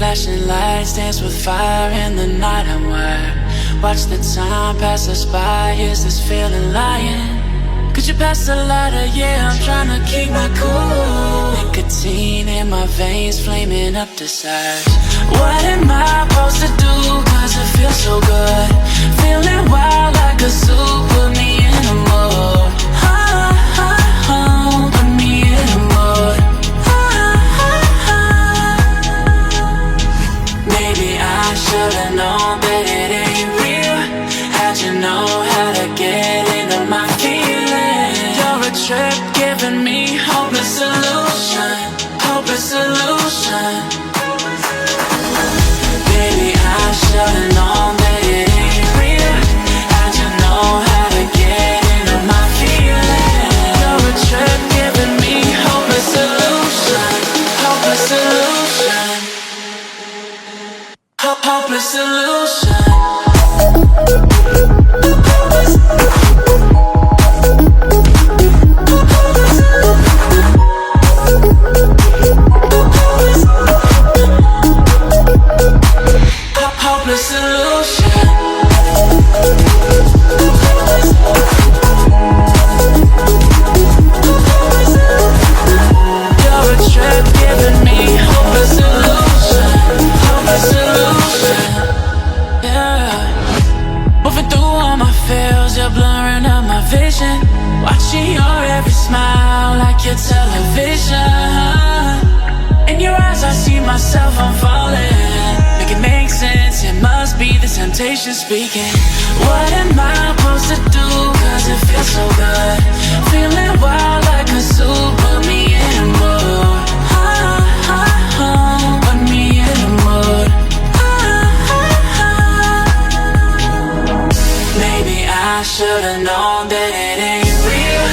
Flashing lights dance with fire in the night. I'm wired. Watch the time pass us by. Is this feeling lying? Could you pass the lighter? Yeah, I'm trying to keep my cool. Nicotine in my veins, flaming up desires. What am I supposed to do? Cause it feels so good. Feeling wild like a zoo. Put me in a mood. Put me in a mood. Maybe I should've known that it ain't real. How'd you know how to get into my feelings? You're a trip giving me hopeless solution. Hopeless solution. Baby, I should've known that it ain't real. How'd you know how to get into my feelings? You're a trip giving me hopeless solution. Hopeless solution. Hopeless solution. Hopeless solution. You're a trip giving me hopeless solution. Hopeless solution. Yeah. Moving through all my feels, you're blurring out my vision. Watching your every smile like your television. In your eyes I see myself, I'm falling. Make it make sense, it must be the temptation speaking. What am I supposed to do? Cause it feels so good. Feeling wild like a zoo. Put me in a mood. Put me in a mood. Maybe I should've known that it ain't real.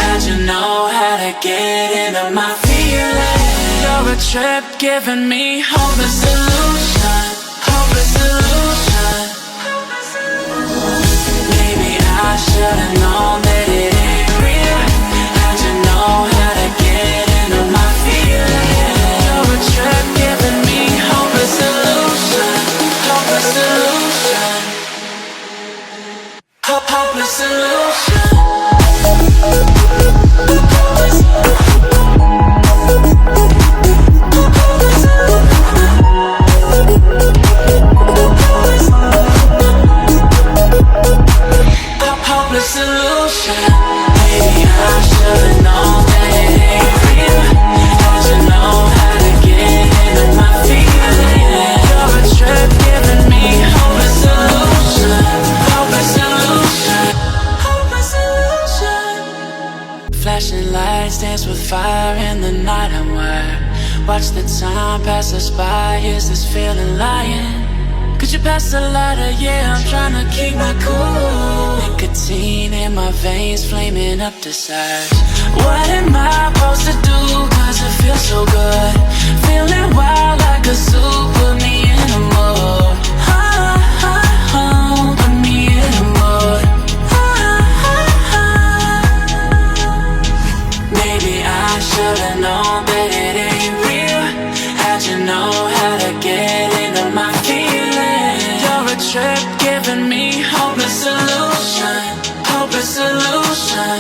How'd you know how to get into my feelings? You're a trip giving me hopeless solution. Hopeless solution. Maybe I should've known that it ain't real. How'd you know how to get into my feelings? You're a trip giving me hopeless solution. Hopeless solution. Hopeless solution. Hopeless solution. Maybe I should've known that it ain't real. How'd you know how to get into my feelings? You're a trip giving me hopeless solution. Hopeless solution. Hopeless solution. Flashing lights dance with fire in the night. I'm wired. Watch the time pass us by. Is this feeling lying? Could you pass the lighter? Yeah, I'm trying to keep my cool. Nicotine in my veins, flaming up desires. What am I supposed to do? Cause it feels so good. Feeling wild like a zoo. Put me in a mood. Put me in a mood. Maybe I should've known that it ain't real. How'd you know how to get into my feelings? You're a trip giving me hopeless solution. Hopeless solution.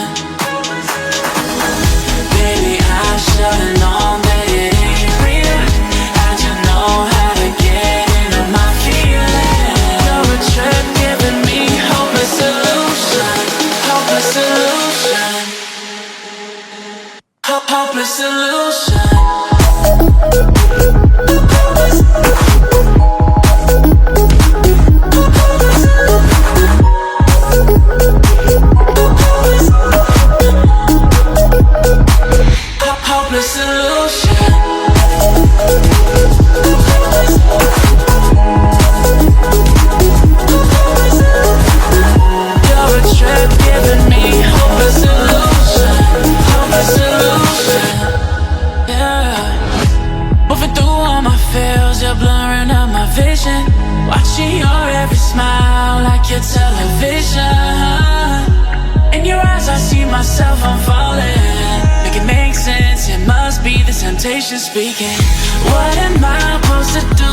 Baby, I should've known that it ain't real. How'd you know how to get into my feelings? You're a trip giving me hopeless solution. Hopeless solution. Hopeless solution. Hopeless solution. You're a trip giving me hopeless solution. Hopeless solution. Yeah. Moving through all my feels, you're blurring out my vision. Watching your every smile like your television. In your eyes I see myself, I'm falling. Make it make sense, it must be the temptation speaking. What am I supposed to do?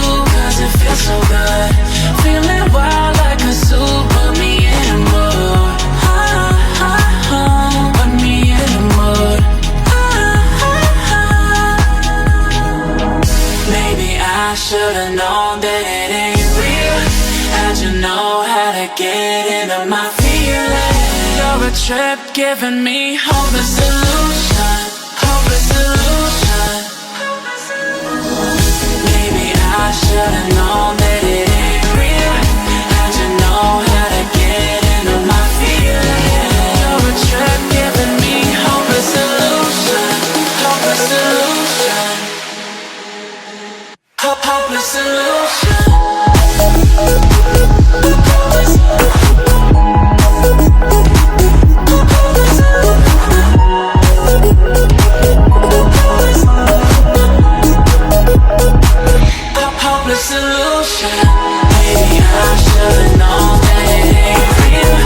should've known that it ain't real. How'd you know how to get into my feelings? You're a trip giving me hopeless solution, hopeless solution. Maybe I should've known that it ain't real. How'd you know how to get into my feelings? You're a trip giving me hopeless solution, hopeless solution, hopeless solution. Hopeless solution. Maybe I should've known that it ain't real.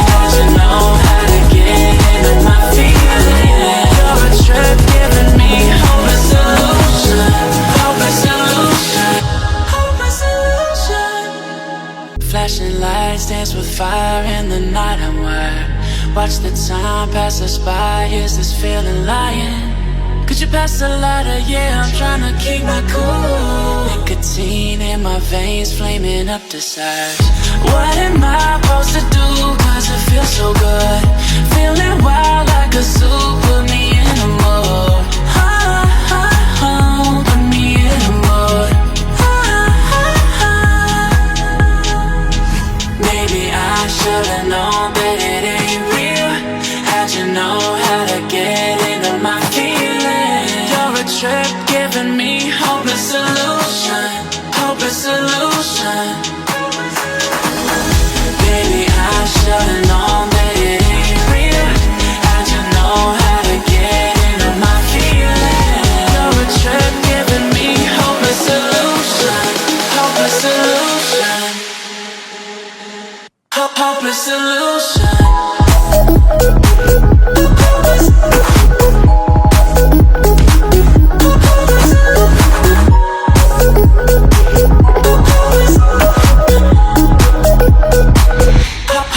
How'd you know how to get into my feelings? You're a trip giving me hopeless solution, hopeless solution, hopeless solution. Flashing lights dance with fire in the night. I'm wired. Watch the time pass us by. Is this feeling lying? Could you pass the lighter? Yeah, I'm trying to keep my cool. Nicotine in my veins, flaming up the sides. What am I supposed to do? Cause it feels so good. Feeling wild like a zoo. Put me in a mood. Put me in a mood. Maybe I should've known that it ain't real. How'd you know how to get into my feelings? You're a trip giving me hopeless solution, hopeless solution. Baby, I should've known that it ain't real. How'd you know how to get into my feelings? You're a trip giving me hopeless solution, hopeless solution, hopeless solution.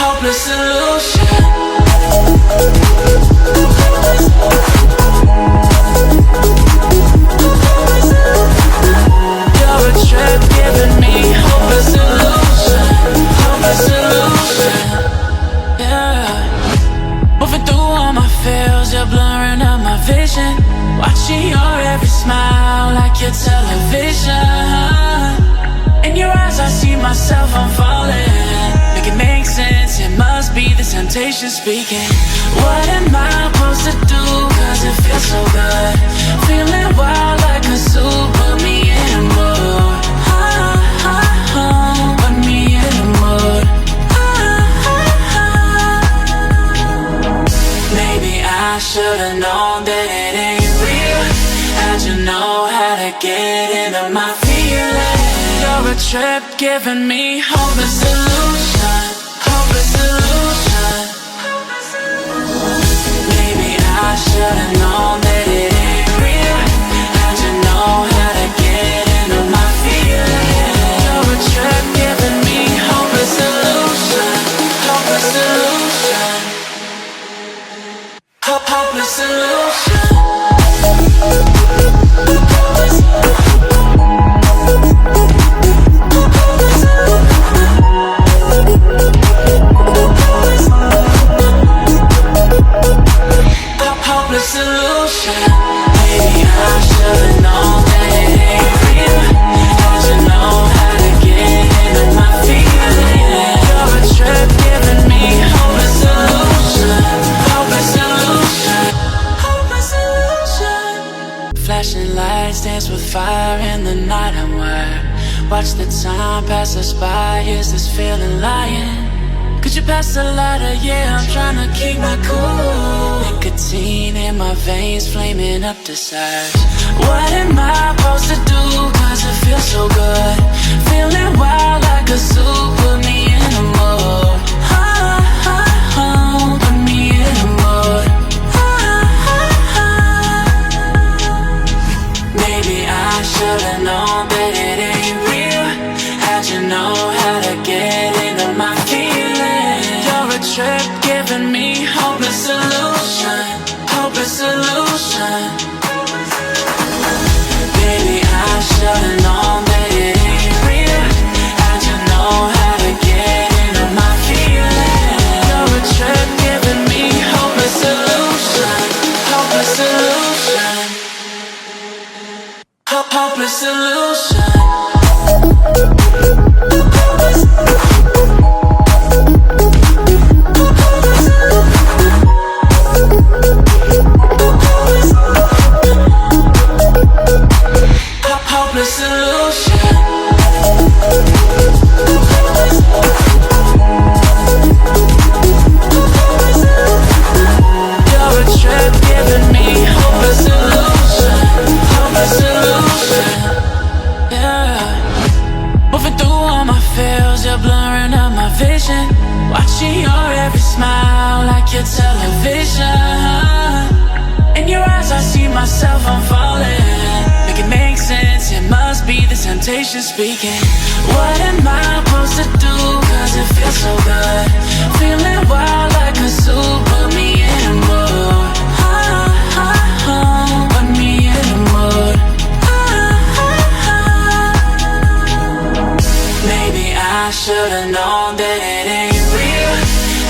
Hopeless solution. You're a trip giving me hopeless solution, hopeless solution. Yeah. Moving through all my feels, you're blurring out my vision. Watching your every smile like your television. In your eyes I see myself, I'm falling. Make it make sense, it must be the temptation speaking. What am I supposed to do? Cause it feels so good. Feeling wild like a zoo. Put me in a mood. Put me in a mood. Maybe I should've known that it ain't real. How'd you know how to get into my feelings? You're a trip giving me hopeless solution, hopeless solution. Maybe I should've known that it ain't real. How'd you know how to get into my feelings? You're a trip giving me hopeless solution, hopeless solution, hopeless solution. Hopeless solution. Maybe I should've known that it ain't real. How'd you know how to get into my feelings? You're a trip giving me hopeless solution, hopeless solution, hopeless solution. Flashing lights dance with fire in the night. I'm wired. Watch the time pass us by. Is this feeling lying? Could you pass the lighter? Yeah, I'm trying to keep my cool. Nicotine in my veins, flaming up the sides. What am I supposed to do? Cause it feels so good. Feeling wild like a zoo. Put me in a mood. Put me in a mood. Maybe I should've known that it ain't real. How'd you know how to get into my feelings? You're a trip giving me hopeless solution, hopeless solution. Baby, I should've known that all my fears, you're blurring out my vision. Watching your every smile like your television. In your eyes I see myself, I'm falling. Make it make sense, it must be the temptation speaking. What am I supposed to do, cause it feels so good. Feeling wild like a zoo, put me in a mood. Put me in a mood. Maybe I should've known that it ain't real.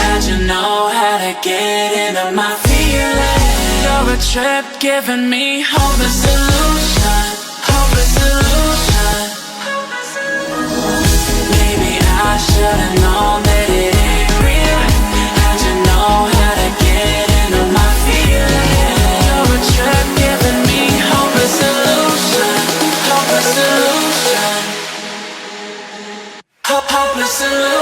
How'd you know how to get into my feelings? You're a trip giving me hopeless illusion. Hopeless illusion. Maybe I should've known that it ain't real. How'd you know how to get into my feelings? You're a trip giving me hopeless illusion. Hopeless illusion. Hopeless illusion.